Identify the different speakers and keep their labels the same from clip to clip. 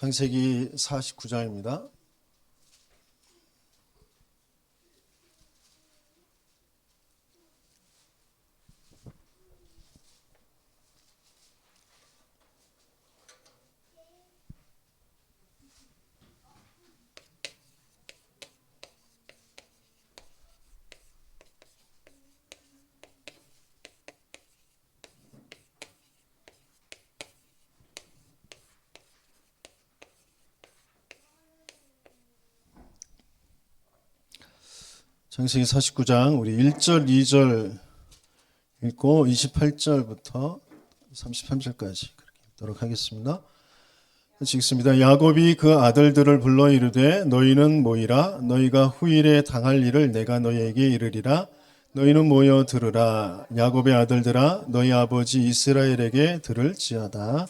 Speaker 1: 창세기 49장입니다. 창세기 49장 우리 1절, 2절 읽고 28절부터 33절까지 읽도록 하겠습니다. 읽습니다. 야곱이 그 아들들을 불러 이르되 너희는 모이라. 너희가 후일에 당할 일을 내가 너희에게 이르리라. 너희는 모여 들으라. 야곱의 아들들아 너희 아버지 이스라엘에게 들을지어다.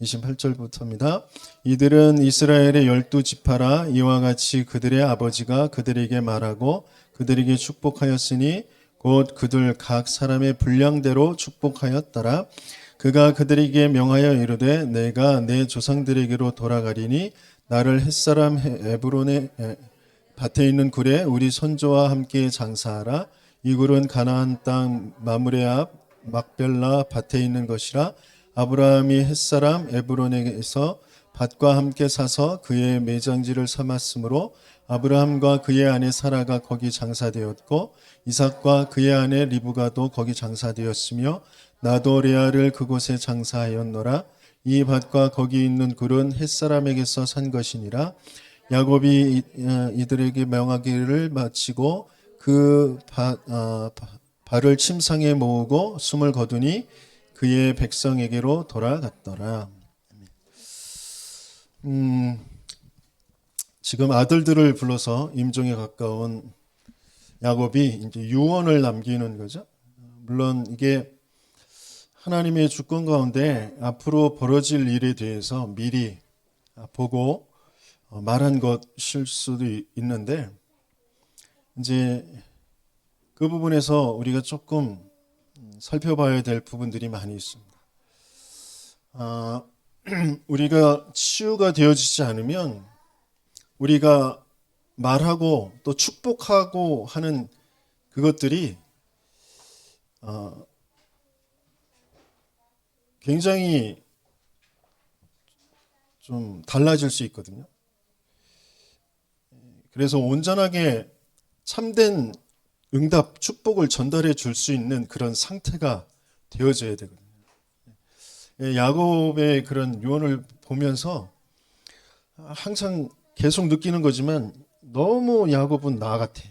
Speaker 1: 28절부터입니다. 이들은 이스라엘의 12지파라. 이와 같이 그들의 아버지가 그들에게 말하고 그들에게 축복하였으니 곧 그들 각 사람의 분량대로 축복하였더라. 그가 그들에게 명하여 이르되 내가 내 조상들에게로 돌아가리니 나를 햇사람 에브론의 밭에 있는 굴에 우리 선조와 함께 장사하라. 이 굴은 가나안 땅 마므레 앞 막벨라 밭에 있는 것이라. 아브라함이 햇사람 에브론에서 밭과 함께 사서 그의 매장지를 삼았으므로 아브라함과 그의 아내 사라가 거기 장사되었고 이삭과 그의 아내 리브가도 거기 장사되었으며 나도 레아를 그곳에 장사하였노라. 이 밭과 거기 있는 굴은 햇사람에게서 산 것이니라. 야곱이 이들에게 명하기를 마치고 그 발을 침상에 모으고 숨을 거두니 그의 백성에게로 돌아갔더라. 지금 아들들을 불러서 임종에 가까운 야곱이 이제 유언을 남기는 거죠. 물론 이게 하나님의 주권 가운데 앞으로 벌어질 일에 대해서 미리 보고 말한 것일 수도 있는데 이제 그 부분에서 우리가 조금 살펴봐야 될 부분들이 많이 있습니다. 우리가 치유가 되어지지 않으면 우리가 말하고 또 축복하고 하는 그것들이 굉장히 좀 달라질 수 있거든요. 그래서 온전하게 참된 응답, 축복을 전달해 줄 수 있는 그런 상태가 되어져야 되거든요. 야곱의 그런 유언을 보면서 항상 계속 느끼는 거지만 너무 야곱은 나 같아.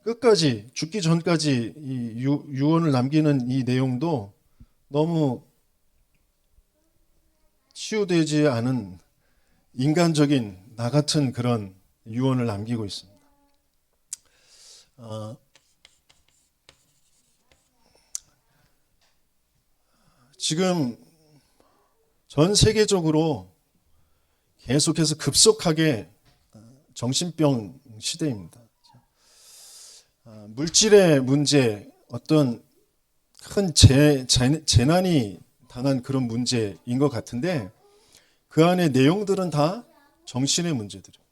Speaker 1: 끝까지 죽기 전까지 이 유언을 남기는 이 내용도 너무 치유되지 않은 인간적인 나 같은 그런 유언을 남기고 있습니다. 지금 전 세계적으로 계속해서 급속하게 정신병 시대입니다. 물질의 문제, 어떤 큰 재난이 당한 그런 문제인 것 같은데 그 안에 내용들은 다 정신의 문제들입니다.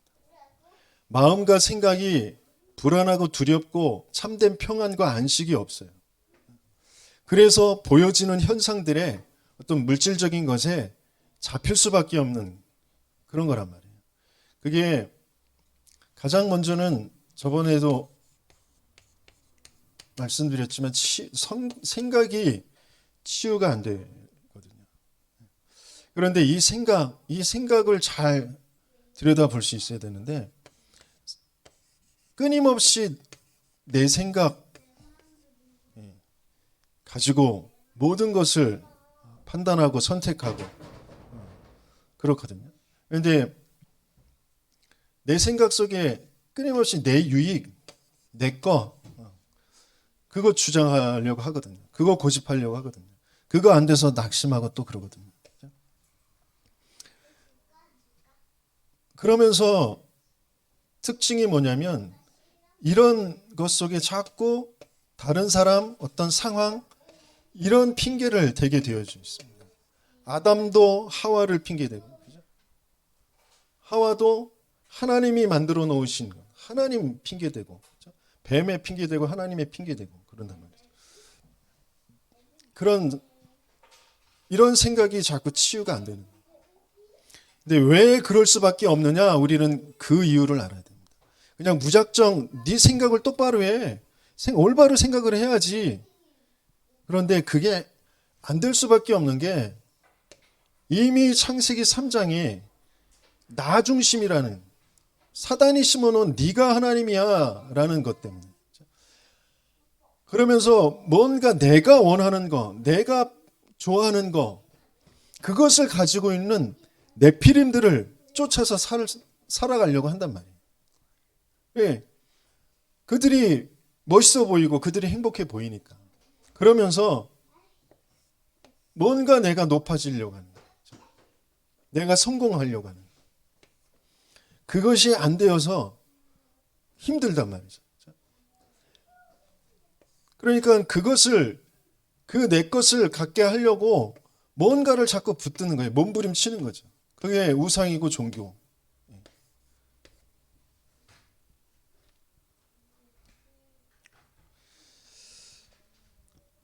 Speaker 1: 마음과 생각이 불안하고 두렵고 참된 평안과 안식이 없어요. 그래서 보여지는 현상들의 어떤 물질적인 것에 잡힐 수밖에 없는 그런 거란 말이에요. 그게 가장 먼저는 저번에도 말씀드렸지만 생각이 치유가 안 되거든요. 그런데 이 생각을 잘 들여다볼 수 있어야 되는데 끊임없이 내 생각 가지고 모든 것을 판단하고 선택하고 그렇거든요. 그런데 내 생각 속에 끊임없이 내 유익, 내 거 그거 주장하려고 하거든요. 그거 고집하려고 하거든요. 그거 안 돼서 낙심하고 또 그러거든요. 그러면서 특징이 뭐냐면 이런 것 속에 자꾸 다른 사람, 어떤 상황 이런 핑계를 대게 되어 있습니다. 아담도 하와를 핑계대고, 그죠? 하와도 하나님이 만들어 놓으신 것, 하나님 핑계대고, 그죠? 뱀의 핑계대고 하나님의 핑계대고 그런단 말이죠. 이런 생각이 자꾸 치유가 안 되는 거예요. 근데 왜 그럴 수밖에 없느냐? 우리는 그 이유를 알아야 됩니다. 그냥 무작정 네 생각을 똑바로 해. 올바로 생각을 해야지. 그런데 그게 안 될 수밖에 없는 게 이미 창세기 3장에 나 중심이라는, 사단이 심어놓은 네가 하나님이야 라는 것 때문에. 그러면서 뭔가 내가 원하는 거, 내가 좋아하는 거, 그것을 가지고 있는 네피림들을 쫓아서 살아가려고 한단 말이에요. 왜? 그들이 멋있어 보이고 그들이 행복해 보이니까. 그러면서 뭔가 내가 높아지려고 하는 거죠. 내가 성공하려고 하는 거예요. 그것이 안 되어서 힘들단 말이죠. 그러니까 그 내 것을 갖게 하려고 뭔가를 자꾸 붙드는 거예요. 몸부림치는 거죠. 그게 우상이고 종교.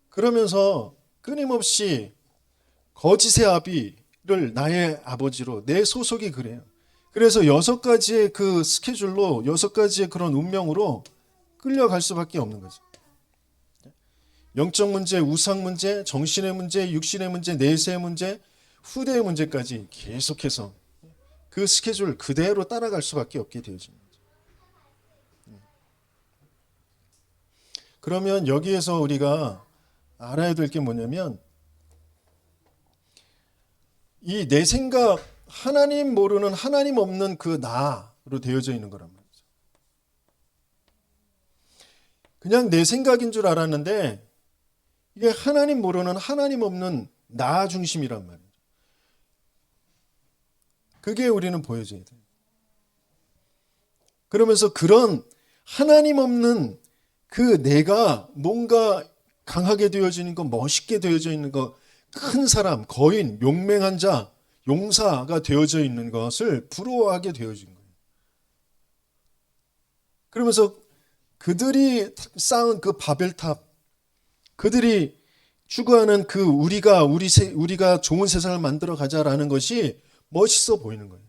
Speaker 1: 그러면서 끊임없이 거짓의 아비를 나의 아버지로, 내 소속이 그래요. 그래서 6가지의 그 스케줄로, 6가지의 그런 운명으로 끌려갈 수밖에 없는 거죠. 영적 문제, 우상 문제, 정신의 문제, 육신의 문제, 내세의 문제, 후대의 문제까지 계속해서 그 스케줄 그대로 따라갈 수밖에 없게 되어집니다. 그러면 여기에서 우리가 알아야 될 게 뭐냐면, 이 내 생각, 하나님 모르는, 하나님 없는 그 나로 되어져 있는 거란 말이죠. 그냥 내 생각인 줄 알았는데 이게 하나님 모르는, 하나님 없는 나 중심이란 말이에요. 그게 우리는 보여줘야 돼요. 그러면서 그런 하나님 없는 그 내가 뭔가 강하게 되어지는 거, 멋있게 되어져 있는 거, 큰 사람, 거인, 용맹한 자, 용사가 되어져 있는 것을 부러워하게 되어진 거예요. 그러면서 그들이 쌓은 그 바벨탑, 그들이 추구하는 그 우리가 좋은 세상을 만들어 가자라는 것이 멋있어 보이는 거예요.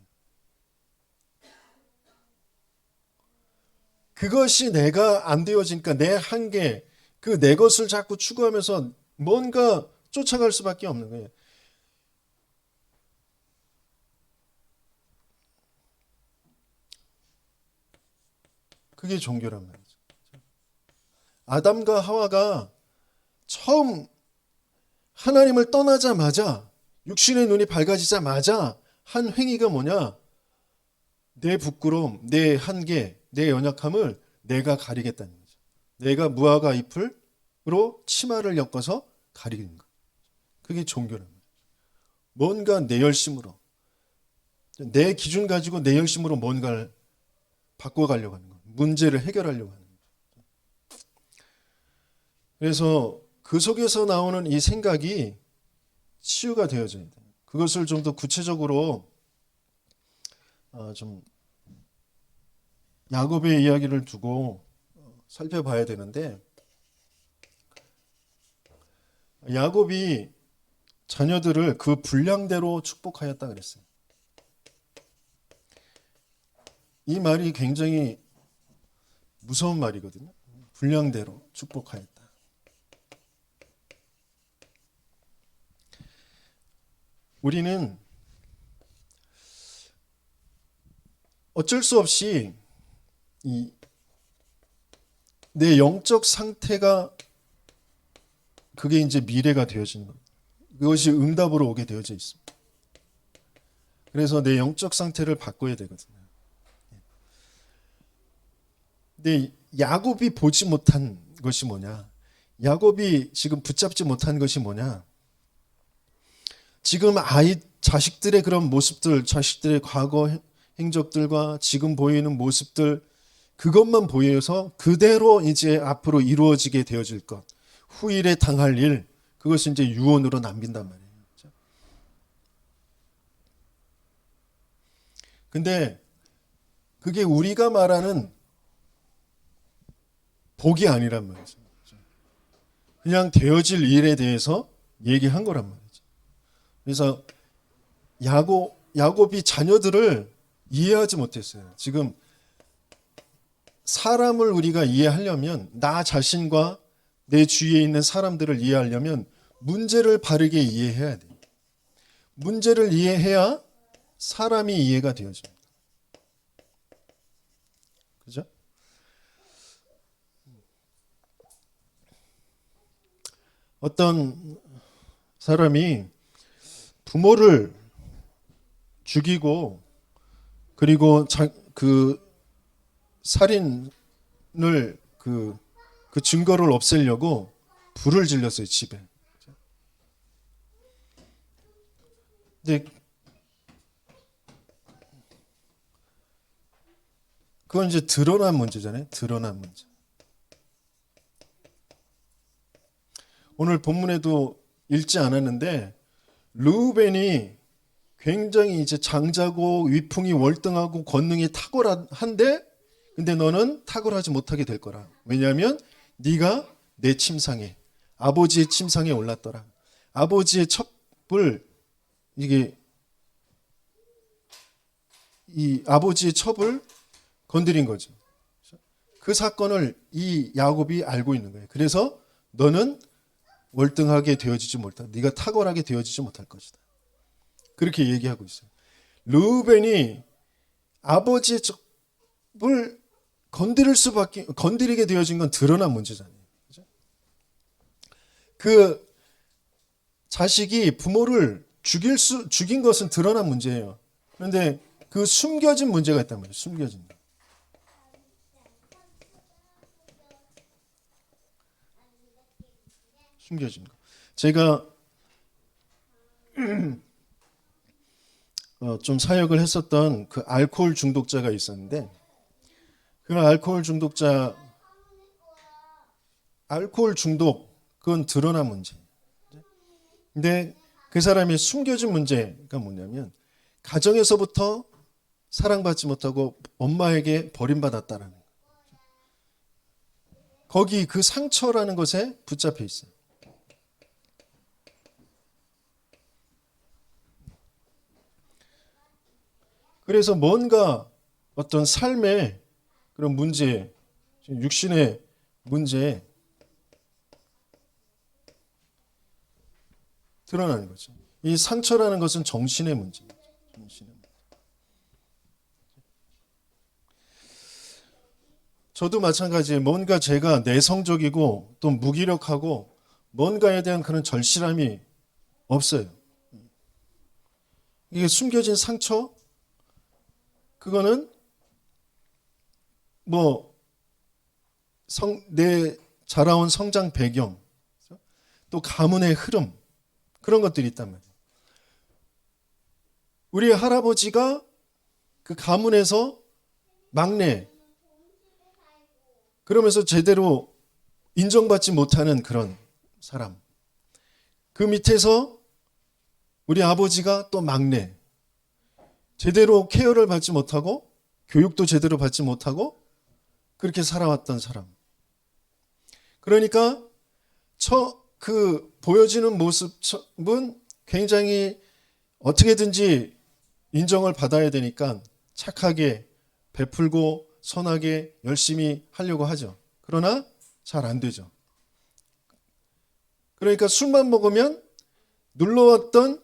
Speaker 1: 그것이 내가 안 되어지니까 내 한계, 그 내 것을 자꾸 추구하면서 뭔가 쫓아갈 수밖에 없는 거예요. 그게 종교란 말이죠. 아담과 하와가 처음 하나님을 떠나자마자, 육신의 눈이 밝아지자마자 한 행위가 뭐냐? 내 부끄러움, 내 한계, 내 연약함을 내가 가리겠다는 거죠. 내가 무화과 잎으로 치마를 엮어서 가리는 거. 그게 종교란 말이에요. 뭔가 내 열심으로, 내 기준 가지고 내 열심으로 뭔가를 바꿔가려고 하는 거. 문제를 해결하려고 하는 거죠. 그래서 그 속에서 나오는 이 생각이 치유가 되어져야 돼요. 그것을 좀 더 구체적으로 좀 야곱의 이야기를 두고 살펴봐야 되는데, 야곱이 자녀들을 그 분량대로 축복하였다 그랬어요. 이 말이 굉장히 무서운 말이거든요. 분량대로 축복하였다. 우리는 어쩔 수 없이 내 영적 상태가, 그게 이제 미래가 되어지는 겁니다. 그것이 응답으로 오게 되어져 있습니다. 그래서 내 영적 상태를 바꿔야 되거든요. 근데 야곱이 보지 못한 것이 뭐냐? 야곱이 지금 붙잡지 못한 것이 뭐냐? 지금 자식들의 그런 모습들, 자식들의 과거 행적들과 지금 보이는 모습들, 그것만 보여서 그대로 이제 앞으로 이루어지게 되어질 것, 후일에 당할 일, 그것을 이제 유언으로 남긴단 말이에요. 근데 그게 우리가 말하는 복이 아니란 말이죠. 그냥 되어질 일에 대해서 얘기한 거란 말이죠. 그래서 야곱이 자녀들을 이해하지 못했어요. 지금 사람을 우리가 이해하려면, 나 자신과 내 주위에 있는 사람들을 이해하려면 문제를 바르게 이해해야 돼요. 문제를 이해해야 사람이 이해가 되어집니다. 그죠? 어떤 사람이 부모를 죽이고 그리고 그 살인을 그 증거를 없애려고 불을 질렀어요, 집에. 근데 그건 이제 드러난 문제잖아요. 드러난 문제. 오늘 본문에도 읽지 않았는데 르우벤이 굉장히 이제 장자고 위풍이 월등하고 권능이 탁월한데, 근데 너는 탁월하지 못하게 될 거라. 왜냐하면 네가 내 침상에, 아버지의 침상에 올랐더라. 아버지의 첩을, 이게 이 아버지의 첩을 건드린 거죠. 그 사건을 이 야곱이 알고 있는 거예요. 그래서 너는 월등하게 되어지지 못할, 네가 탁월하게 되어지지 못할 것이다. 그렇게 얘기하고 있어요. 르우벤이 아버지의 첩을 건드리게 되어진 건 드러난 문제잖아요. 그죠? 그 자식이 부모를 죽인 것은 드러난 문제예요. 그런데 그 숨겨진 문제가 있단 말이에요. 숨겨진 거. 숨겨진 거. 제가 좀 사역을 했었던 그 알코올 중독자가 있었는데, 그 알코올 중독, 그건 드러난 문제. 근데 그 사람이 숨겨진 문제가 뭐냐면 가정에서부터 사랑받지 못하고 엄마에게 버림받았다라는 거예요. 거기 그 상처라는 것에 붙잡혀 있어요. 그래서 뭔가 어떤 삶의 그런 문제, 육신의 문제에 드러나는 거죠. 이 상처라는 것은 정신의 문제입니다. 정신의 문제. 저도 마찬가지예요. 뭔가 제가 내성적이고 또 무기력하고 뭔가에 대한 그런 절실함이 없어요. 이게 숨겨진 상처? 그거는 내 자라온 성장 배경, 또 가문의 흐름, 그런 것들이 있단 말이에요. 우리 할아버지가 그 가문에서 막내, 그러면서 제대로 인정받지 못하는 그런 사람. 그 밑에서 우리 아버지가 또 막내, 제대로 케어를 받지 못하고 교육도 제대로 받지 못하고 그렇게 살아왔던 사람. 그러니까 그 보여지는 모습은 굉장히 어떻게든지 인정을 받아야 되니까 착하게 베풀고 선하게 열심히 하려고 하죠. 그러나 잘 안 되죠. 그러니까 술만 먹으면 눌러왔던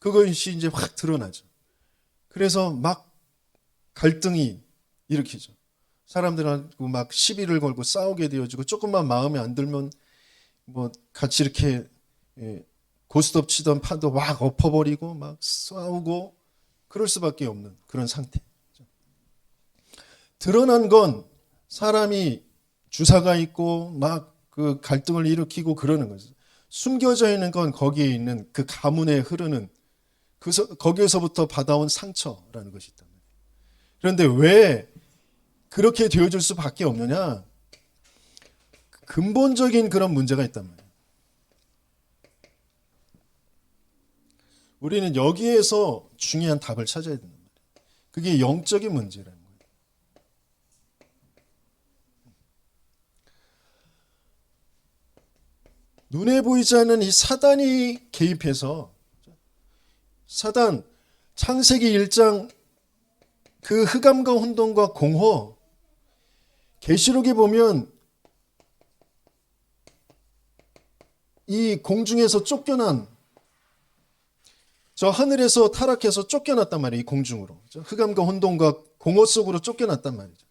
Speaker 1: 그것이 이제 확 드러나죠. 그래서 막 갈등이 일으키죠. 사람들하고 막 시비를 걸고 싸우게 되어지고, 조금만 마음에 안 들면 같이 이렇게 고스톱 치던 판도 막 엎어버리고 막 싸우고 그럴 수밖에 없는 그런 상태. 드러난 건 사람이 주사가 있고 막 그 갈등을 일으키고 그러는 거죠. 숨겨져 있는 건 거기에 있는 그 가문에 흐르는 거기에서부터 받아온 상처라는 것이 있단 말이에요. 그런데 왜 그렇게 되어질 수밖에 없느냐? 근본적인 그런 문제가 있단 말이에요. 우리는 여기에서 중요한 답을 찾아야 된단 말이에요. 그게 영적인 문제라는 거예요. 눈에 보이지 않는 이 사단이 개입해서 사단 창세기 1장 그 흑암과 혼돈과 공허, 계시록에 보면 이 공중에서 쫓겨난 저 하늘에서 타락해서 쫓겨났단 말이에요. 이 공중으로. 흑암과 혼돈과 공허 속으로 쫓겨났단 말이죠.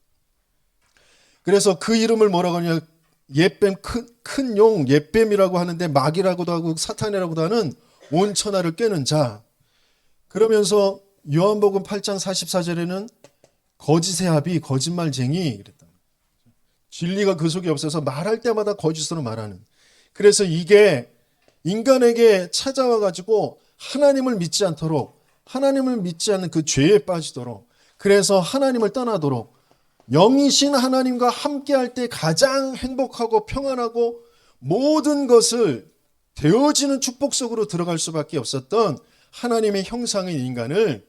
Speaker 1: 그래서 그 이름을 뭐라고 하냐, 옛뱀, 큰 용, 옛뱀이라고 하는데 마귀라고도 하고 사탄이라고도 하는 온 천하를 꿰는 자. 그러면서 요한복음 8장 44절에는 거짓의 아비, 거짓말쟁이 그랬다. 진리가 그 속에 없어서 말할 때마다 거짓으로 말하는. 그래서 이게 인간에게 찾아와 가지고 하나님을 믿지 않도록, 하나님을 믿지 않는 그 죄에 빠지도록, 그래서 하나님을 떠나도록, 영이신 하나님과 함께할 때 가장 행복하고 평안하고 모든 것을 되어지는 축복 속으로 들어갈 수밖에 없었던 하나님의 형상인 인간을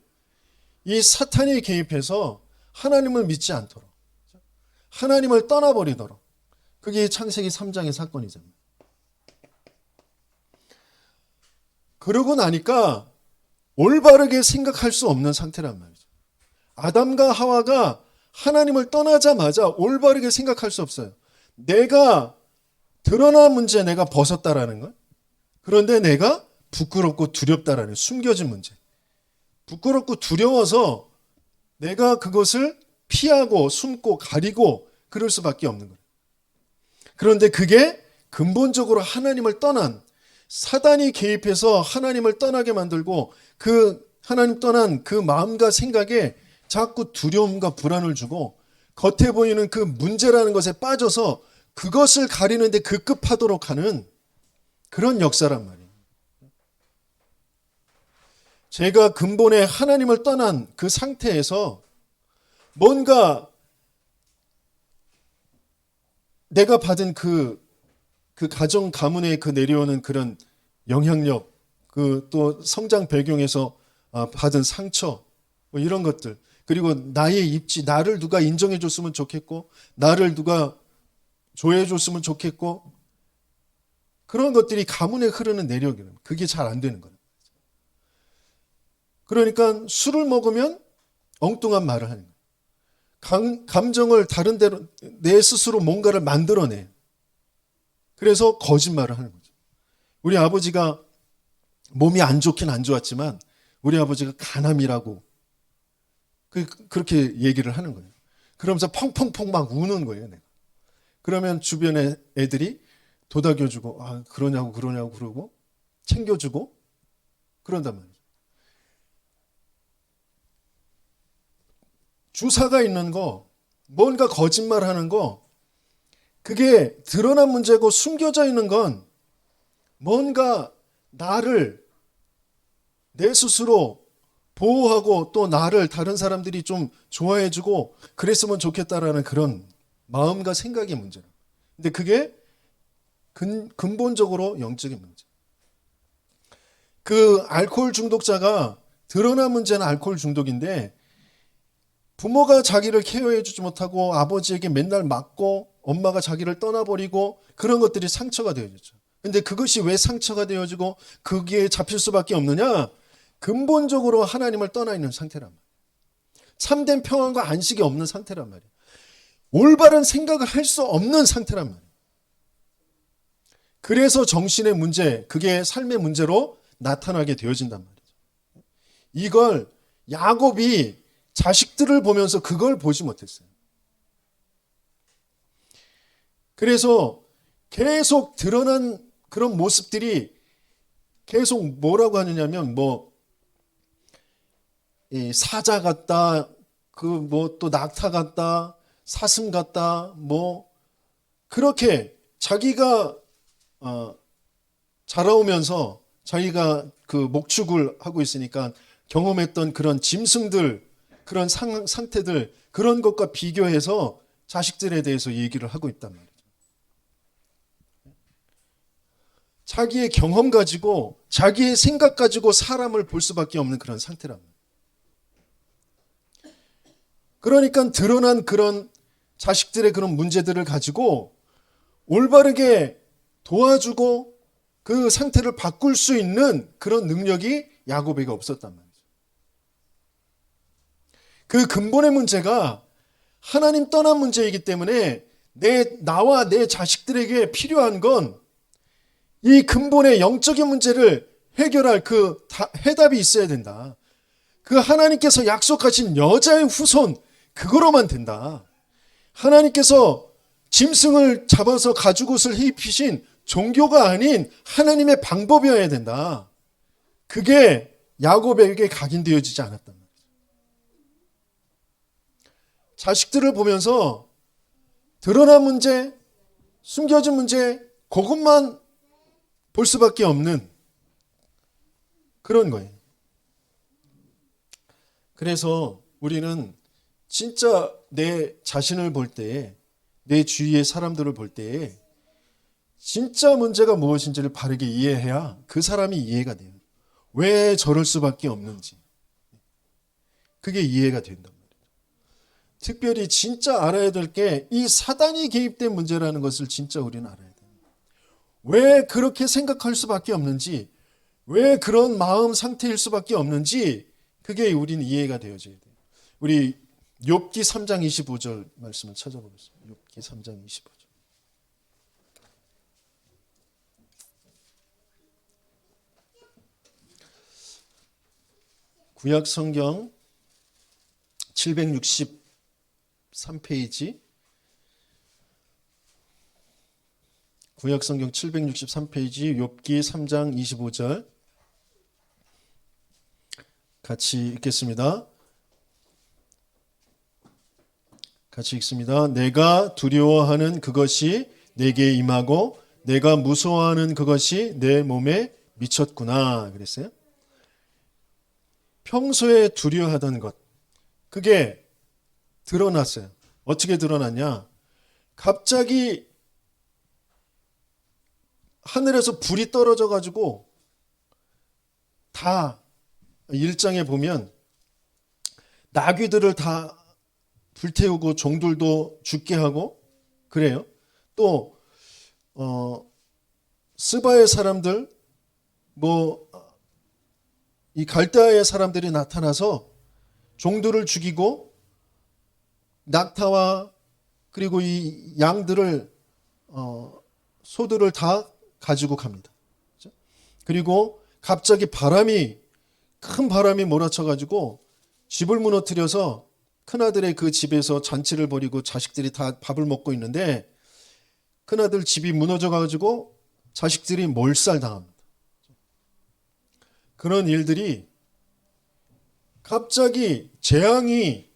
Speaker 1: 이 사탄이 개입해서 하나님을 믿지 않도록, 하나님을 떠나버리도록, 그게 창세기 3장의 사건이잖아요. 그러고 나니까 올바르게 생각할 수 없는 상태란 말이죠. 아담과 하와가 하나님을 떠나자마자 올바르게 생각할 수 없어요. 내가 드러난 문제 내가 벗었다라는 것. 그런데 내가 부끄럽고 두렵다라는 숨겨진 문제. 부끄럽고 두려워서 내가 그것을 피하고 숨고 가리고 그럴 수밖에 없는 거예요. 그런데 그게 근본적으로 하나님을 떠난, 사단이 개입해서 하나님을 떠나게 만들고 그 하나님 떠난 그 마음과 생각에 자꾸 두려움과 불안을 주고 겉에 보이는 그 문제라는 것에 빠져서 그것을 가리는데 급급하도록 하는 그런 역사란 말이에요. 제가 근본에 하나님을 떠난 그 상태에서 뭔가 내가 받은 그 가정 가문에 그 내려오는 그런 영향력, 그 또 성장 배경에서 받은 상처, 뭐 이런 것들, 그리고 나의 입지, 나를 누가 인정해 줬으면 좋겠고, 나를 누가 조회해 줬으면 좋겠고, 그런 것들이 가문에 흐르는 내력이에요. 그게 잘 안 되는 거예요. 그러니까 술을 먹으면 엉뚱한 말을 하는 거예요. 감정을 다른 데로 내 스스로 뭔가를 만들어내. 그래서 거짓말을 하는 거죠. 우리 아버지가 몸이 안 좋긴 안 좋았지만 우리 아버지가 간암이라고 그렇게 얘기를 하는 거예요. 그러면서 펑펑펑 막 우는 거예요. 내가. 그러면 주변에 애들이 도닥여주고 그러냐고 그러고 챙겨주고 그런단 말이죠. 주사가 있는 거, 뭔가 거짓말하는 거, 그게 드러난 문제고 숨겨져 있는 건 뭔가 나를 내 스스로 보호하고 또 나를 다른 사람들이 좀 좋아해주고 그랬으면 좋겠다라는 그런 마음과 생각의 문제라. 근데 그게 근본적으로 영적인 문제. 그 알코올 중독자가 드러난 문제는 알코올 중독인데 부모가 자기를 케어해주지 못하고 아버지에게 맨날 맞고 엄마가 자기를 떠나버리고 그런 것들이 상처가 되어졌죠. 근데 그것이 왜 상처가 되어지고 거기에 잡힐 수밖에 없느냐? 근본적으로 하나님을 떠나 있는 상태란 말이에요. 참된 평안과 안식이 없는 상태란 말이에요. 올바른 생각을 할 수 없는 상태란 말이에요. 그래서 정신의 문제, 그게 삶의 문제로 나타나게 되어진단 말이죠. 이걸 야곱이 자식들을 보면서 그걸 보지 못했어요. 그래서 계속 드러난 그런 모습들이 계속 뭐라고 하느냐면 이 사자 같다, 또 낙타 같다, 사슴 같다, 그렇게 자기가 자라오면서 자기가 그 목축을 하고 있으니까 경험했던 그런 짐승들, 그런 상태들, 그런 것과 비교해서 자식들에 대해서 얘기를 하고 있단 말이에요. 자기의 경험 가지고 자기의 생각 가지고 사람을 볼 수밖에 없는 그런 상태란 말이에요. 그러니까 드러난 그런 자식들의 그런 문제들을 가지고 올바르게 도와주고 그 상태를 바꿀 수 있는 그런 능력이 야곱에게 없었단 말이죠. 그 근본의 문제가 하나님 떠난 문제이기 때문에 나와 내 자식들에게 필요한 건 이 근본의 영적인 문제를 해결할 그 해답이 있어야 된다. 그 하나님께서 약속하신 여자의 후손, 그거로만 된다. 하나님께서 짐승을 잡아서 가죽옷을 입히신 종교가 아닌 하나님의 방법이어야 된다. 그게 야곱에게 각인되어지지 않았단 말이에요. 자식들을 보면서 드러난 문제, 숨겨진 문제, 그것만 볼 수밖에 없는 그런 거예요. 그래서 우리는 진짜 내 자신을 볼 때, 내 주위의 사람들을 볼 때 진짜 문제가 무엇인지를 바르게 이해해야 그 사람이 이해가 돼요. 왜 저럴 수밖에 없는지. 그게 이해가 된단 말이에요. 특별히 진짜 알아야 될 게 이 사단이 개입된 문제라는 것을 진짜 우리는 알아야 돼요. 왜 그렇게 생각할 수밖에 없는지, 왜 그런 마음 상태일 수밖에 없는지 그게 우리는 이해가 되어져야 돼요. 우리 욥기 3장 25절 말씀을 찾아보겠습니다. 욥기 3장 25절. 구약 성경 763페이지, 구약 성경 763페이지 욥기 3장 25절 같이 읽겠습니다. 같이 읽습니다. 내가 두려워하는 그것이 내게 임하고 내가 무서워하는 그것이 내 몸에 미쳤구나 그랬어요. 평소에 두려워하던 것, 그게 드러났어요. 어떻게 드러났냐? 갑자기 하늘에서 불이 떨어져 가지고 다 1장에 보면 나귀들을 다 불태우고 종들도 죽게 하고 그래요. 또 스바의 사람들, 이 갈대아의 사람들이 나타나서 종들을 죽이고 낙타와 그리고 이 양들을 소들을 다 가지고 갑니다. 그리고 갑자기 큰 바람이 몰아쳐가지고 집을 무너뜨려서 큰아들의 그 집에서 잔치를 벌이고 자식들이 다 밥을 먹고 있는데 큰아들 집이 무너져가지고 자식들이 몰살당합니다. 그런 일들이 갑자기 재앙이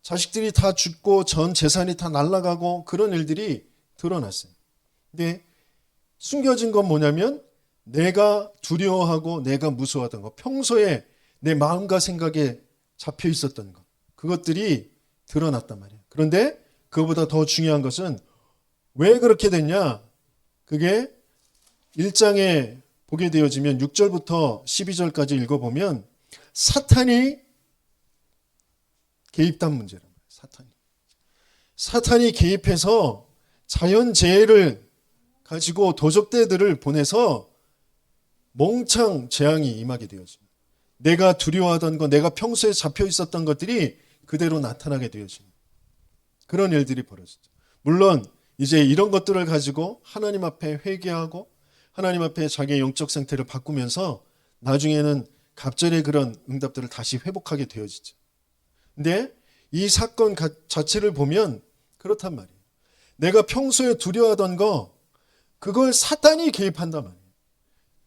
Speaker 1: 자식들이 다 죽고 전 재산이 다 날아가고 그런 일들이 드러났어요. 근데 숨겨진 건 뭐냐면 내가 두려워하고 내가 무서워하던 것, 평소에 내 마음과 생각에 잡혀 있었던 것, 그것들이 드러났단 말이에요. 그런데 그것보다 더 중요한 것은 왜 그렇게 됐냐? 그게 1장에 보게 되어지면 6절부터 12절까지 읽어보면 사탄이 개입한 문제란 말이에요. 사탄이 개입해서 자연재해를 가지고 도적대들을 보내서 몽창 재앙이 임하게 되어집니다. 내가 두려워하던 것, 내가 평소에 잡혀 있었던 것들이 그대로 나타나게 되어집니다. 그런 일들이 벌어지죠. 물론 이제 이런 것들을 가지고 하나님 앞에 회개하고 하나님 앞에 자기의 영적 상태를 바꾸면서 나중에는 갑절의 그런 응답들을 다시 회복하게 되어지죠. 근데 이 사건 자체를 보면 그렇단 말이에요. 내가 평소에 두려워하던 거, 그걸 사탄이 개입한단 말이에요.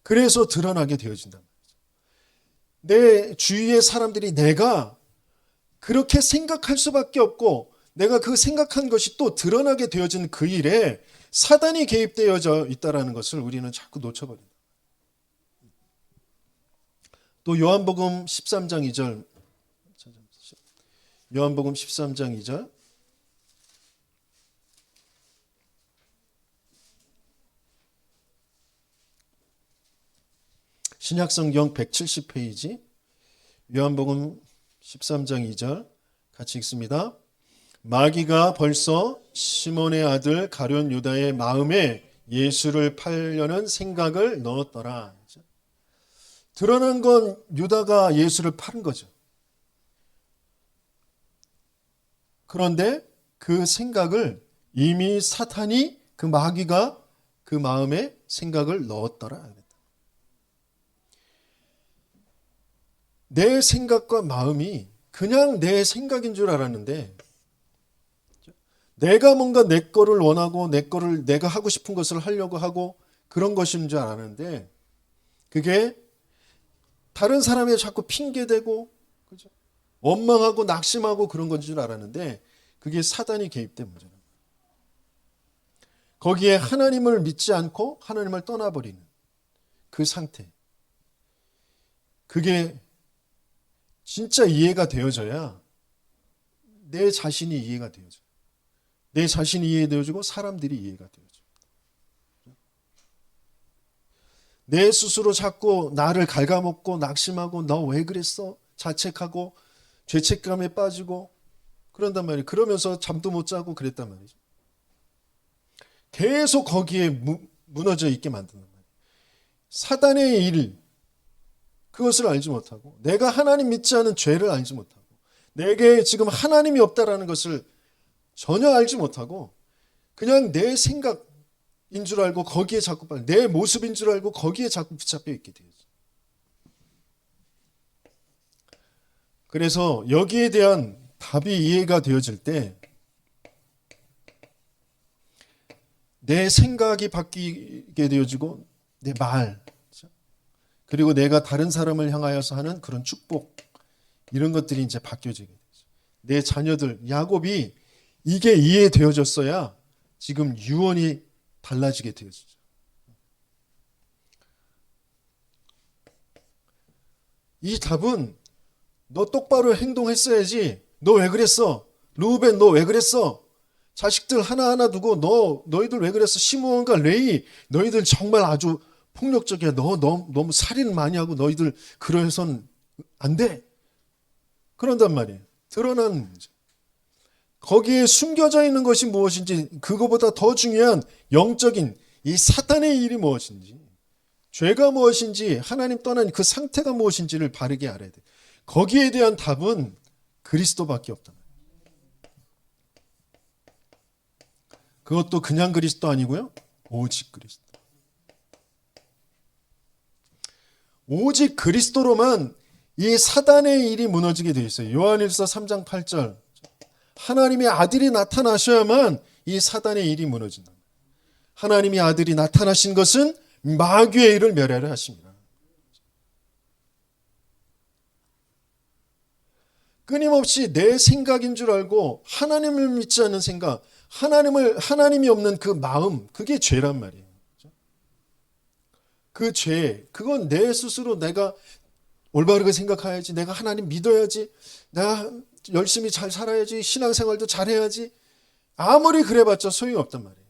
Speaker 1: 그래서 드러나게 되어진단 말이죠. 내 주위의 사람들이 내가 그렇게 생각할 수밖에 없고 내가 그 생각한 것이 또 드러나게 되어진 그 일에 사단이 개입되어져 있다는 것을 우리는 자꾸 놓쳐버린다. 또 요한복음 13장 2절, 요한복음 13장 2절, 신약성경 170페이지 요한복음 13장 2절 같이 읽습니다. 마귀가 벌써 시몬의 아들 가룟 유다의 마음에 예수를 팔려는 생각을 넣었더라. 드러난 건 유다가 예수를 팔은 거죠. 그런데 그 생각을 이미 사탄이, 그 마귀가 그 마음에 생각을 넣었더라. 내 생각과 마음이 그냥 내 생각인 줄 알았는데, 내가 뭔가 내 거를 원하고 내 거를 내가 하고 싶은 것을 하려고 하고 그런 것인 줄 알았는데, 그게 다른 사람이 자꾸 핑계대고, 그죠? 원망하고 낙심하고 그런 건 줄 알았는데, 그게 사단이 개입된 문제예요. 거기에 하나님을 믿지 않고 하나님을 떠나버리는 그 상태. 그게 진짜 이해가 되어져야 내 자신이 이해가 되어져요. 내 자신이 이해되어지고 사람들이 이해가 되어져요. 내 스스로 자꾸 나를 갉아먹고 낙심하고 너 왜 그랬어? 자책하고 죄책감에 빠지고 그런단 말이에요. 그러면서 잠도 못 자고 그랬단 말이죠. 계속 거기에 무너져 있게 만드는 말이에요. 사단의 일, 그것을 알지 못하고 내가 하나님 믿지 않은 죄를 알지 못하고 내게 지금 하나님이 없다라는 것을 전혀 알지 못하고 그냥 내 생각인 줄 알고 거기에 자꾸 내 모습인 줄 알고 거기에 자꾸 붙잡혀 있게 되죠. 그래서 여기에 대한 답이 이해가 되어질 때 내 생각이 바뀌게 되어지고 내 말, 그리고 내가 다른 사람을 향하여서 하는 그런 축복, 이런 것들이 이제 바뀌어지게 되죠. 내 자녀들, 야곱이 이게 이해되어졌어야 지금 유언이 달라지게 되어지죠. 이 답은 너 똑바로 행동했어야지. 너 왜 그랬어? 르우벤 너 왜 그랬어? 자식들 하나하나 두고 너희들 왜 그랬어? 시므온과 레위 너희들 정말 아주 폭력적이야. 너무 살인 많이 하고 너희들 그러해선 안 돼. 그런단 말이에요. 드러난 문제. 거기에 숨겨져 있는 것이 무엇인지, 그거보다 더 중요한 영적인 이 사탄의 일이 무엇인지, 죄가 무엇인지, 하나님 떠난 그 상태가 무엇인지를 바르게 알아야 돼. 거기에 대한 답은 그리스도밖에 없다. 그것도 그냥 그리스도 아니고요. 오직 그리스도. 오직 그리스도로만 이 사단의 일이 무너지게 되어 있어요. 요한일서 3장 8절. 하나님의 아들이 나타나셔야만 이 사단의 일이 무너진다. 하나님의 아들이 나타나신 것은 마귀의 일을 멸하려 하십니다. 끊임없이 내 생각인 줄 알고 하나님을 믿지 않는 생각, 하나님이 없는 그 마음, 그게 죄란 말이에요. 그 죄, 그건 내 스스로 내가 올바르게 생각해야지, 내가 하나님 믿어야지, 내가 열심히 잘 살아야지, 신앙생활도 잘해야지, 아무리 그래봤자 소용없단 말이에요.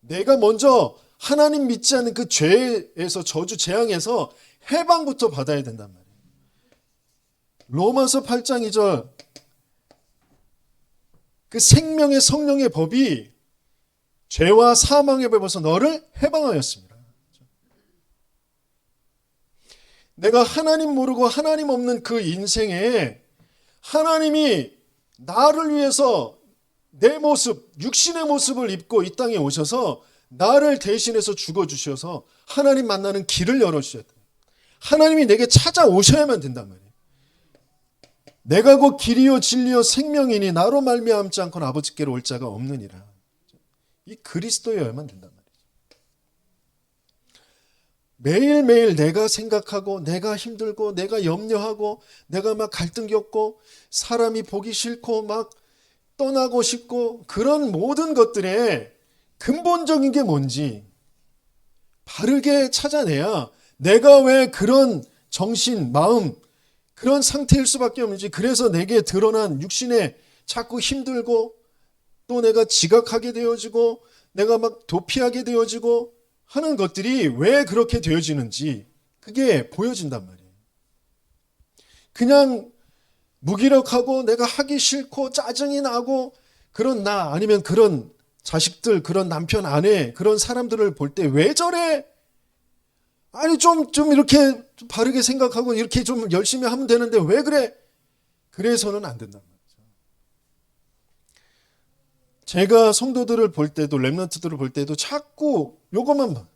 Speaker 1: 내가 먼저 하나님 믿지 않는 그 죄에서, 저주 재앙에서 해방부터 받아야 된단 말이에요. 로마서 8장 2절, 그 생명의 성령의 법이 죄와 사망의 법에서 너를 해방하였습니다. 내가 하나님 모르고 하나님 없는 그 인생에 하나님이 나를 위해서 내 모습, 육신의 모습을 입고 이 땅에 오셔서 나를 대신해서 죽어주셔서 하나님 만나는 길을 열어주셔야 돼요. 하나님이 내게 찾아오셔야만 된단 말이에요. 내가 곧 길이요 진리요 생명이니 나로 말미암지 않고는 아버지께로 올 자가 없느니라. 이 그리스도여야만 된단 말이에요. 매일매일 내가 생각하고 내가 힘들고 내가 염려하고 내가 막 갈등 겪고 사람이 보기 싫고 막 떠나고 싶고 그런 모든 것들의 근본적인 게 뭔지 바르게 찾아내야 내가 왜 그런 정신, 마음, 그런 상태일 수밖에 없는지, 그래서 내게 드러난 육신에 자꾸 힘들고 또 내가 지각하게 되어지고 내가 막 도피하게 되어지고 하는 것들이 왜 그렇게 되어지는지 그게 보여진단 말이에요. 그냥 무기력하고 내가 하기 싫고 짜증이 나고 그런 나 아니면 그런 자식들, 그런 남편, 아내, 그런 사람들을 볼 때 왜 저래? 아니 좀 이렇게 바르게 생각하고 이렇게 좀 열심히 하면 되는데 왜 그래? 그래서는 안 된단 말이죠. 제가 성도들을 볼 때도 렘넌트들을 볼 때도 자꾸 요것만 봐.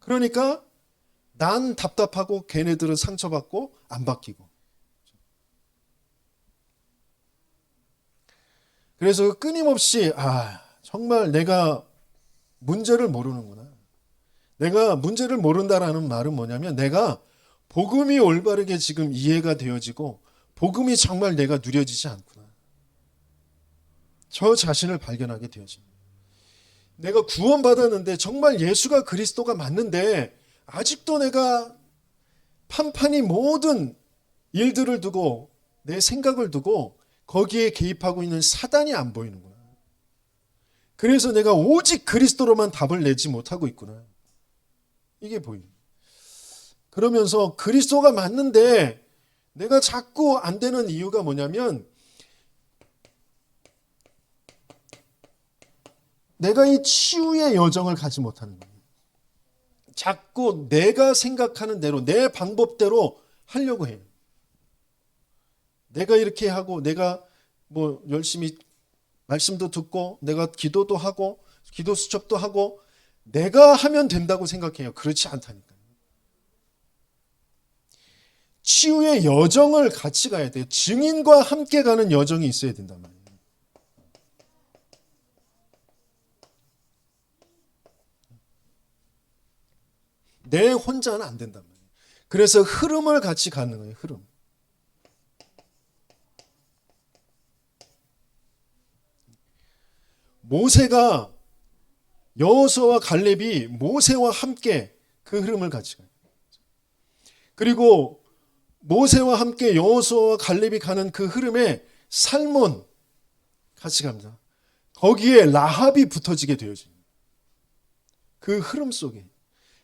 Speaker 1: 그러니까 난 답답하고 걔네들은 상처받고 안 바뀌고. 그래서 끊임없이 정말 내가 문제를 모르는구나. 내가 문제를 모른다라는 말은 뭐냐면 내가 복음이 올바르게 지금 이해가 되어지고 복음이 정말 내가 누려지지 않구나. 저 자신을 발견하게 되어집니다. 내가 구원받았는데 정말 예수가 그리스도가 맞는데 아직도 내가 판판이 모든 일들을 두고 내 생각을 두고 거기에 개입하고 있는 사단이 안 보이는구나. 그래서 내가 오직 그리스도로만 답을 내지 못하고 있구나. 이게 보입니다. 그러면서 그리스도가 맞는데 내가 자꾸 안 되는 이유가 뭐냐면 내가 이 치유의 여정을 가지 못하는 거예요. 자꾸 내가 생각하는 대로 내 방법대로 하려고 해요. 내가 이렇게 하고 내가 뭐 열심히 말씀도 듣고 내가 기도도 하고 기도 수첩도 하고 내가 하면 된다고 생각해요. 그렇지 않다니까요. 치유의 여정을 같이 가야 돼요. 증인과 함께 가는 여정이 있어야 된단 말이에요. 내 혼자는 안 된단 말이에요. 그래서 흐름을 같이 가는 거예요. 흐름. 모세가 여호수아와 갈렙이 모세와 함께 그 흐름을 같이 가요. 그리고 모세와 함께 여호수아와 갈렙이 가는 그 흐름에 살몬 같이 갑니다. 거기에 라합이 붙어지게 되어집니다. 그 흐름 속에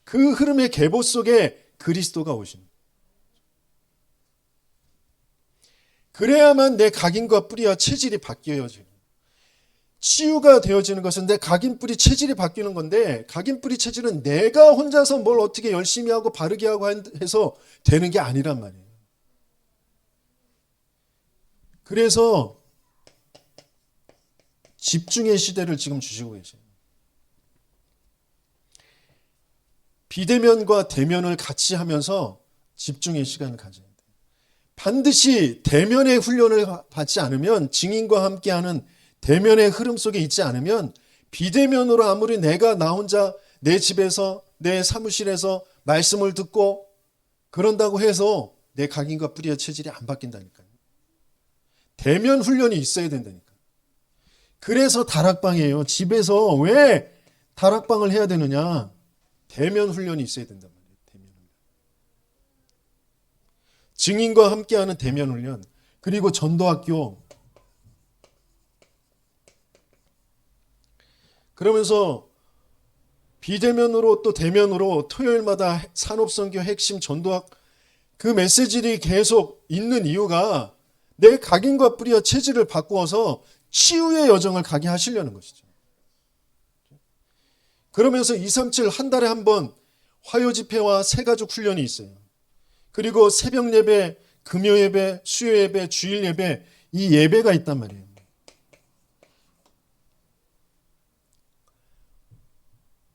Speaker 1: 그 흐름의 계보 속에 그리스도가 오십니다. 그래야만 내 각인과 뿌리와 체질이 바뀌어져요. 치유가 되어지는 것은 내 각인 뿌리 체질이 바뀌는 건데 각인 뿌리 체질은 내가 혼자서 뭘 어떻게 열심히 하고 바르게 하고 해서 되는 게 아니란 말이에요. 그래서 집중의 시대를 지금 주시고 계세요. 비대면과 대면을 같이 하면서 집중의 시간을 가져야 돼요. 반드시 대면의 훈련을 받지 않으면 증인과 함께하는 대면의 흐름 속에 있지 않으면 비대면으로 아무리 내가 나 혼자 내 집에서 내 사무실에서 말씀을 듣고 그런다고 해서 내 각인과 뿌리의 체질이 안 바뀐다니까요. 대면 훈련이 있어야 된다니까. 그래서 다락방이에요. 집에서 왜 다락방을 해야 되느냐? 대면 훈련이 있어야 된단 말이에요. 대면 훈련. 증인과 함께하는 대면 훈련. 그리고 전도학교. 그러면서 비대면으로 또 대면으로 토요일마다 산업선교 핵심 전도학 그 메시지들이 계속 있는 이유가 내 각인과 뿌리와 체질을 바꾸어서 치유의 여정을 가게 하시려는 것이죠. 그러면서 237 한 달에 한 번 화요 집회와 새가족 훈련이 있어요. 그리고 새벽 예배, 금요 예배, 수요 예배, 주일 예배 이 예배가 있단 말이에요.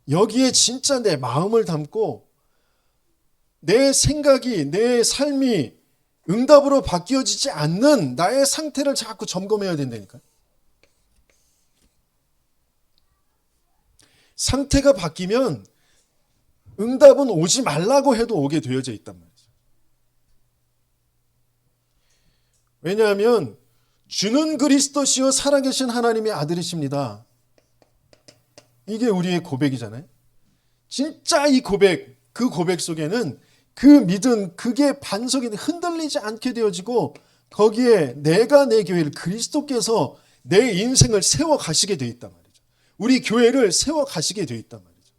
Speaker 1: 여기에 진짜 내 마음을 담고 내 생각이 내 삶이 응답으로 바뀌어지지 않는 나의 상태를 자꾸 점검해야 된다니까요. 상태가 바뀌면 응답은 오지 말라고 해도 오게 되어져 있단 말이죠. 왜냐하면 주는 그리스도시요 살아계신 하나님의 아들이십니다. 이게 우리의 고백이잖아요. 진짜 이 고백, 그 고백 속에는 그 믿음, 그게 반석이 흔들리지 않게 되어지고 거기에 내가 내 교회를 그리스도께서 내 인생을 세워 가시게 되어 있단 말이죠. 우리 교회를 세워 가시게 되어 있단 말이죠.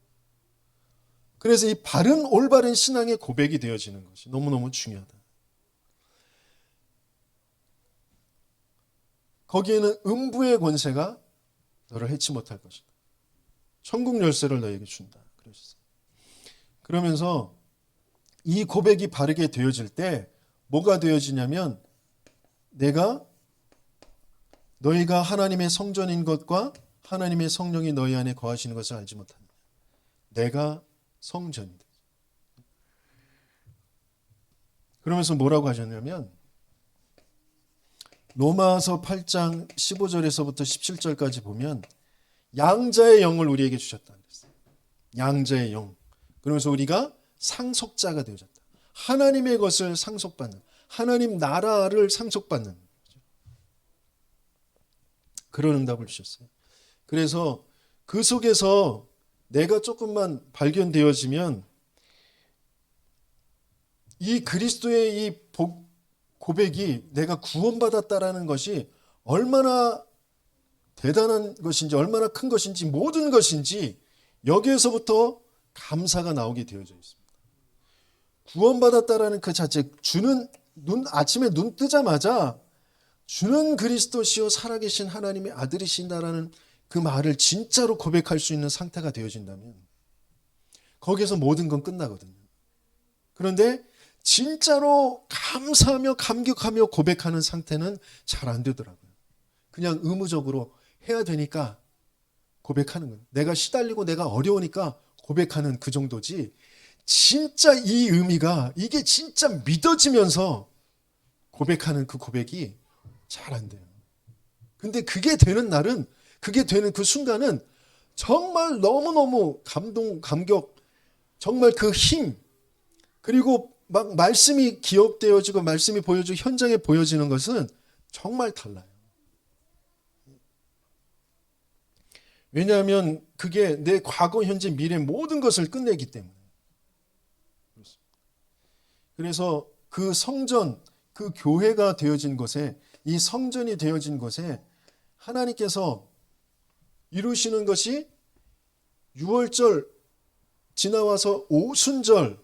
Speaker 1: 그래서 이 바른 올바른 신앙의 고백이 되어지는 것이 너무너무 중요하다. 거기에는 음부의 권세가 너를 해치 못할 것이다. 천국 열쇠를 너에게 준다. 그러셨어요. 그러면서 이 고백이 바르게 되어질 때 뭐가 되어지냐면 내가 너희가 하나님의 성전인 것과 하나님의 성령이 너희 안에 거하시는 것을 알지 못하느냐. 내가 성전이다. 그러면서 뭐라고 하셨냐면 로마서 8장 15절에서부터 17절까지 보면 양자의 영을 우리에게 주셨다 그랬어요. 양자의 영. 그러면서 우리가 상속자가 되어졌다. 하나님의 것을 상속받는, 하나님 나라를 상속받는 그런 응답을 주셨어요. 그래서 그 속에서 내가 조금만 발견되어지면 이 그리스도의 이 고백이 내가 구원받았다라는 것이 얼마나 대단한 것인지, 얼마나 큰 것인지, 모든 것인지 여기에서부터 감사가 나오게 되어져 있습니다. 구원받았다라는 그 자체, 아침에 눈 뜨자마자 주는 그리스도시요 살아계신 하나님의 아들이신다라는 그 말을 진짜로 고백할 수 있는 상태가 되어진다면 거기에서 모든 건 끝나거든요. 그런데 진짜로 감사하며 감격하며 고백하는 상태는 잘 안 되더라고요. 그냥 의무적으로 해야 되니까 고백하는 거예요. 내가 시달리고 내가 어려우니까 고백하는 그 정도지, 진짜 이 의미가 이게 진짜 믿어지면서 고백하는 그 고백이 잘 안 돼요. 근데 그게 되는 날은, 그게 되는 그 순간은 정말 너무너무 감격, 정말 그 힘, 그리고 막 말씀이 기억되어지고 말씀이 보여지고 현장에 보여지는 것은 정말 달라요. 왜냐하면 그게 내 과거, 현재, 미래 모든 것을 끝내기 때문에. 그래서 그 성전, 그 교회가 되어진 곳에, 이 성전이 되어진 곳에 하나님께서 이루시는 것이 6월절 지나와서 오순절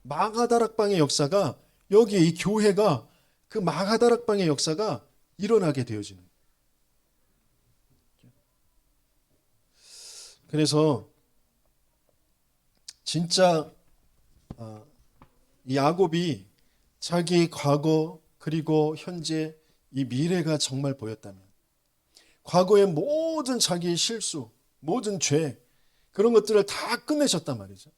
Speaker 1: 마가다락방의 역사가, 여기 이 교회가 그 마가다락방의 역사가 일어나게 되어지는 거예요. 그래서 진짜 이 야곱이 자기 과거 그리고 현재 이 미래가 정말 보였다면, 과거의 모든 자기의 실수, 모든 죄, 그런 것들을 다 끝내셨단 말이죠.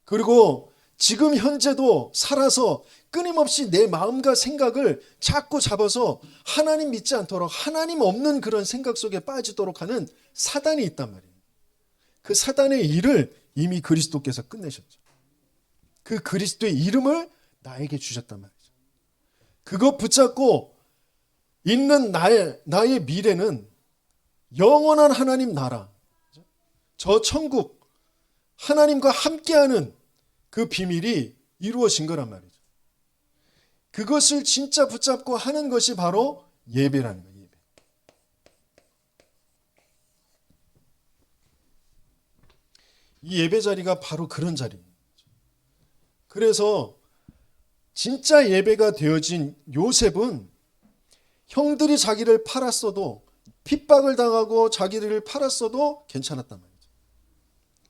Speaker 1: 그리고 지금 현재도 살아서 끊임없이 내 마음과 생각을 자꾸 잡아서 하나님 믿지 않도록, 하나님 없는 그런 생각 속에 빠지도록 하는 사단이 있단 말이에요. 그 사단의 일을 이미 그리스도께서 끝내셨죠. 그 그리스도의 이름을 나에게 주셨단 말이죠. 그거 붙잡고 있는 나의 미래는 영원한 하나님 나라, 저 천국, 하나님과 함께하는 그 비밀이 이루어진 거란 말이죠. 그것을 진짜 붙잡고 하는 것이 바로 예배라는 거예요. 예배. 이 예배 자리가 바로 그런 자리입니다. 그래서 진짜 예배가 되어진 요셉은 형들이 자기를 팔았어도, 핍박을 당하고 자기를 팔았어도 괜찮았단 말이죠.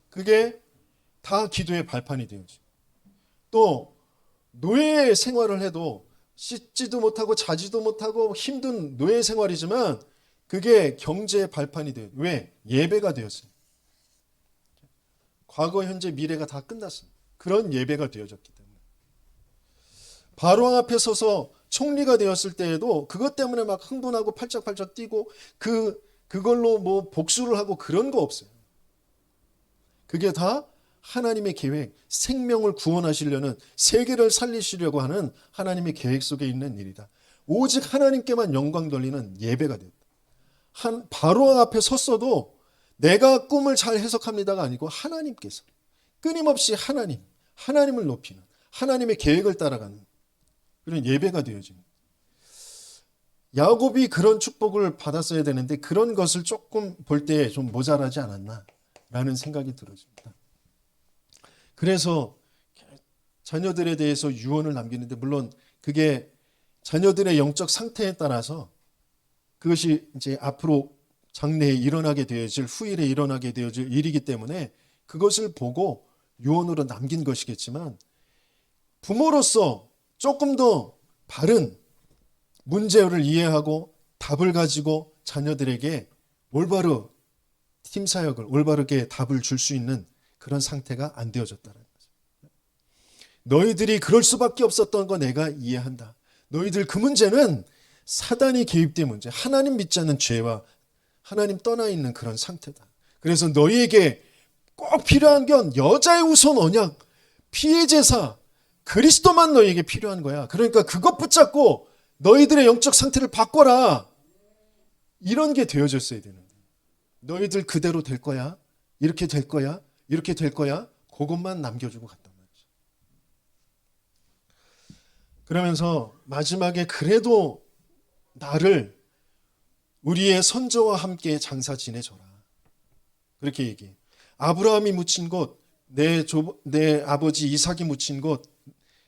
Speaker 1: 그게 다 기도의 발판이 되어지고, 또 노예 생활을 해도 씻지도 못하고 자지도 못하고 힘든 노예 생활이지만 그게 경제의 발판이 돼요. 왜? 예배가 되었어요. 과거, 현재, 미래가 다 끝났어요. 그런 예배가 되어졌기 때문에. 바로왕 앞에 서서 총리가 되었을 때에도 그것 때문에 막 흥분하고 팔짝팔짝 뛰고 그걸로 뭐 복수를 하고 그런 거 없어요. 그게 다 하나님의 계획, 생명을 구원하시려는, 세계를 살리시려고 하는 하나님의 계획 속에 있는 일이다. 오직 하나님께만 영광 돌리는 예배가 됐다. 바로왕 앞에 섰어도 내가 꿈을 잘 해석합니다가 아니고 하나님께서 끊임없이 하나님을 높이는, 하나님의 계획을 따라가는 그런 예배가 되어지는. 야곱이 그런 축복을 받았어야 되는데 그런 것을 조금 볼 때 좀 모자라지 않았나라는 생각이 들어집니다. 그래서 자녀들에 대해서 유언을 남기는데, 물론 그게 자녀들의 영적 상태에 따라서 그것이 이제 앞으로 장래에 일어나게 되어질, 후일에 일어나게 되어질 일이기 때문에 그것을 보고 유언으로 남긴 것이겠지만, 부모로서 조금 더 바른 문제를 이해하고 답을 가지고 자녀들에게 올바로 팀 사역을 올바르게 답을 줄 수 있는 그런 상태가 안 되어졌다는 거죠. 너희들이 그럴 수밖에 없었던 거 내가 이해한다. 너희들 그 문제는 사단이 개입된 문제, 하나님 믿지 않는 죄와 하나님 떠나 있는 그런 상태다. 그래서 너희에게 꼭 필요한 건 여자의 우선 언약, 피의 제사, 그리스도만 너희에게 필요한 거야. 그러니까 그것 붙잡고 너희들의 영적 상태를 바꿔라. 이런 게 되어졌어야 되는데, 너희들 그대로 될 거야, 이렇게 될 거야, 이렇게 될 거야, 그것만 남겨주고 갔단 말이죠. 그러면서 마지막에 그래도 나를 우리의 선조와 함께 장사 지내줘라, 그렇게 얘기해. 아브라함이 묻힌 곳, 내 아버지 이삭이 묻힌 곳,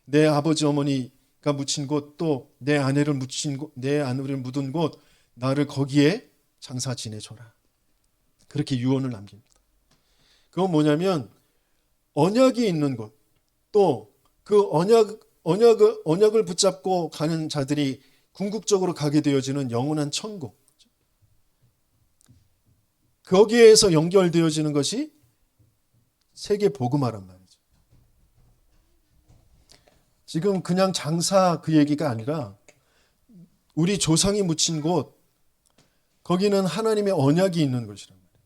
Speaker 1: 내 아버지 어머니가 묻힌 곳, 또 내 아내를 묻힌 곳, 내 아내를 묻은 곳, 나를 거기에 장사 지내줘라, 그렇게 유언을 남깁니다. 그건 뭐냐면 언약이 있는 곳, 또 그 언약을 붙잡고 가는 자들이 궁극적으로 가게 되어지는 영원한 천국, 거기에서 연결되어지는 것이 세계 복음화란 말이죠. 지금 그냥 장사 그 얘기가 아니라 우리 조상이 묻힌 곳, 거기는 하나님의 언약이 있는 곳이란 말이에요.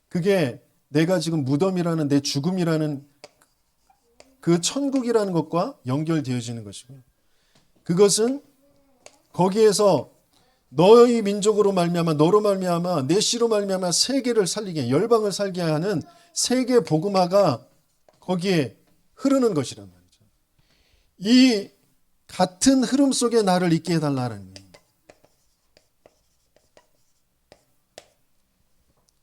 Speaker 1: 그게 내가 지금 무덤이라는, 내 죽음이라는 그 천국이라는 것과 연결되어지는 것이고요. 그것은 거기에서 너희 민족으로 말미암아, 너로 말미암아, 내 씨로 말미암아 세계를 살리게, 열방을 살게 하는 세계 복음화가 거기에 흐르는 것이란 말이죠. 이 같은 흐름 속에 나를 있게 해달라는 거예요.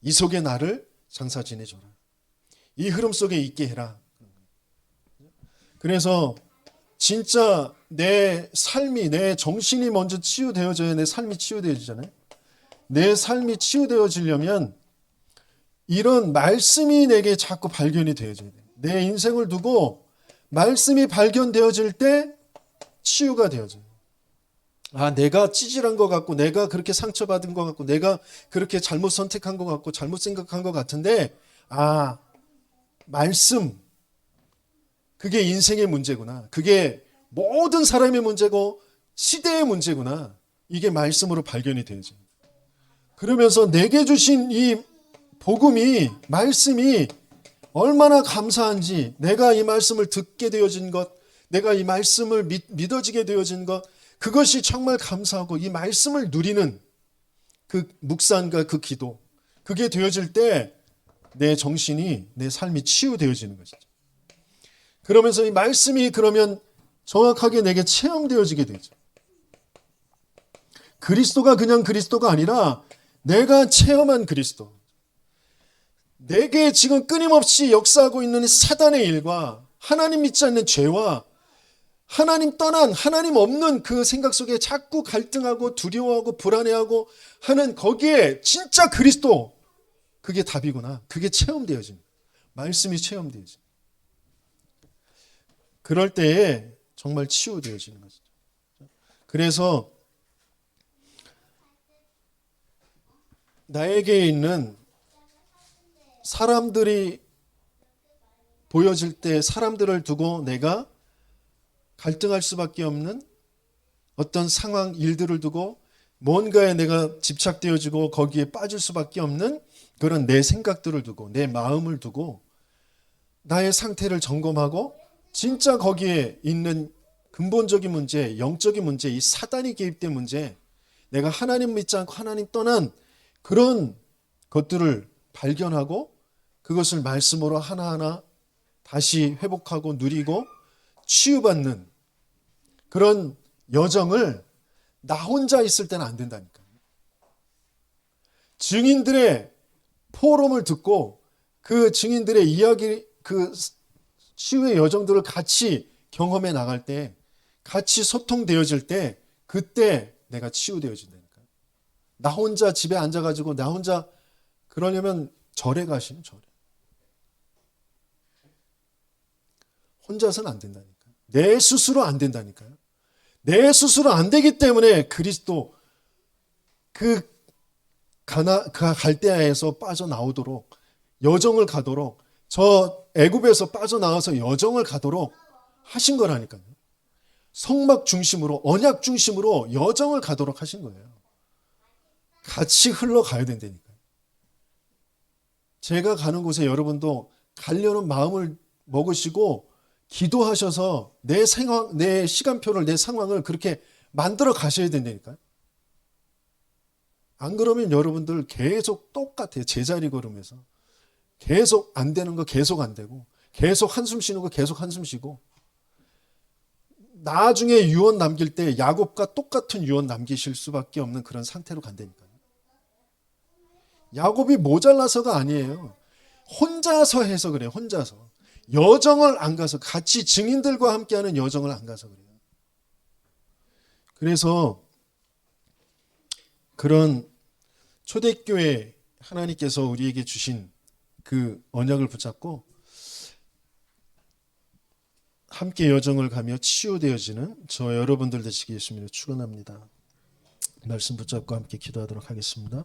Speaker 1: 이 속에 나를 장사 지내줘라. 이 흐름 속에 있게 해라. 그래서 진짜 내 삶이, 내 정신이 먼저 치유되어져야 내 삶이 치유되어지잖아요. 내 삶이 치유되어지려면 이런 말씀이 내게 자꾸 발견이 되어져야 돼요. 내 인생을 두고 말씀이 발견되어질 때 치유가 되어져요. 아, 내가 찌질한 것 같고, 내가 그렇게 상처받은 것 같고, 내가 그렇게 잘못 선택한 것 같고, 잘못 생각한 것 같은데, 아, 말씀, 그게 인생의 문제구나. 그게 모든 사람의 문제고 시대의 문제구나. 이게 말씀으로 발견이 되죠. 그러면서 내게 주신 이 복음이, 말씀이 얼마나 감사한지, 내가 이 말씀을 듣게 되어진 것, 내가 이 말씀을 믿어지게 되어진 것, 그것이 정말 감사하고 이 말씀을 누리는 그 묵상과 그 기도, 그게 되어질 때 내 정신이, 내 삶이 치유되어지는 것이죠. 그러면서 이 말씀이 그러면 정확하게 내게 체험되어지게 되죠. 그리스도가 그냥 그리스도가 아니라 내가 체험한 그리스도, 내게 지금 끊임없이 역사하고 있는 사단의 일과 하나님 믿지 않는 죄와 하나님 떠난, 하나님 없는 그 생각 속에 자꾸 갈등하고 두려워하고 불안해하고 하는 거기에 진짜 그리스도, 그게 답이구나. 그게 체험되어집니다. 말씀이 체험되어집니다. 그럴 때에 정말 치유되어지는 것이죠. 그래서 나에게 있는 사람들이 보여질 때 사람들을 두고 내가 갈등할 수밖에 없는 어떤 상황, 일들을 두고 뭔가에 내가 집착되어지고 거기에 빠질 수밖에 없는 그런 내 생각들을 두고, 내 마음을 두고 나의 상태를 점검하고 진짜 거기에 있는 근본적인 문제, 영적인 문제, 이 사단이 개입된 문제, 내가 하나님 믿지 않고 하나님 떠난 그런 것들을 발견하고 그것을 말씀으로 하나하나 다시 회복하고 누리고 치유받는 그런 여정을 나 혼자 있을 때는 안 된다니까요. 증인들의 포럼을 듣고 그 증인들의 이야기, 그 치유의 여정들을 같이 경험해 나갈 때, 같이 소통되어질 때 그때 내가 치유되어진다니까. 나 혼자 집에 앉아가지고 나 혼자 그러려면 절에 가시면 절에. 혼자서는 안 된다니까요. 내 스스로 안 된다니까요. 내 스스로 안 되기 때문에 그리스도 그 갈대아에서 빠져나오도록 여정을 가도록 저 애굽에서 빠져나와서 여정을 가도록 하신 거라니까요. 성막 중심으로 언약 중심으로 여정을 가도록 하신 거예요. 같이 흘러가야 된다니까요. 제가 가는 곳에 여러분도 가려는 마음을 먹으시고 기도하셔서 내 상황, 내 시간표를, 내 상황을 그렇게 만들어 가셔야 된다니까요. 안 그러면 여러분들 계속 똑같아요. 제자리 걸으면서. 계속 안 되는 거 계속 안 되고, 계속 한숨 쉬는 거 계속 한숨 쉬고, 나중에 유언 남길 때 야곱과 똑같은 유언 남기실 수밖에 없는 그런 상태로 간다니까요. 야곱이 모자라서가 아니에요. 혼자서 해서 그래요. 혼자서. 여정을 안 가서, 같이 증인들과 함께하는 여정을 안 가서 그래요. 그래서 그런 초대교회 하나님께서 우리에게 주신 그 언약을 붙잡고 함께 여정을 가며 치유되어지는 저 여러분들 되시기 예수님으로 축원합니다. 말씀 붙잡고 함께 기도하도록 하겠습니다.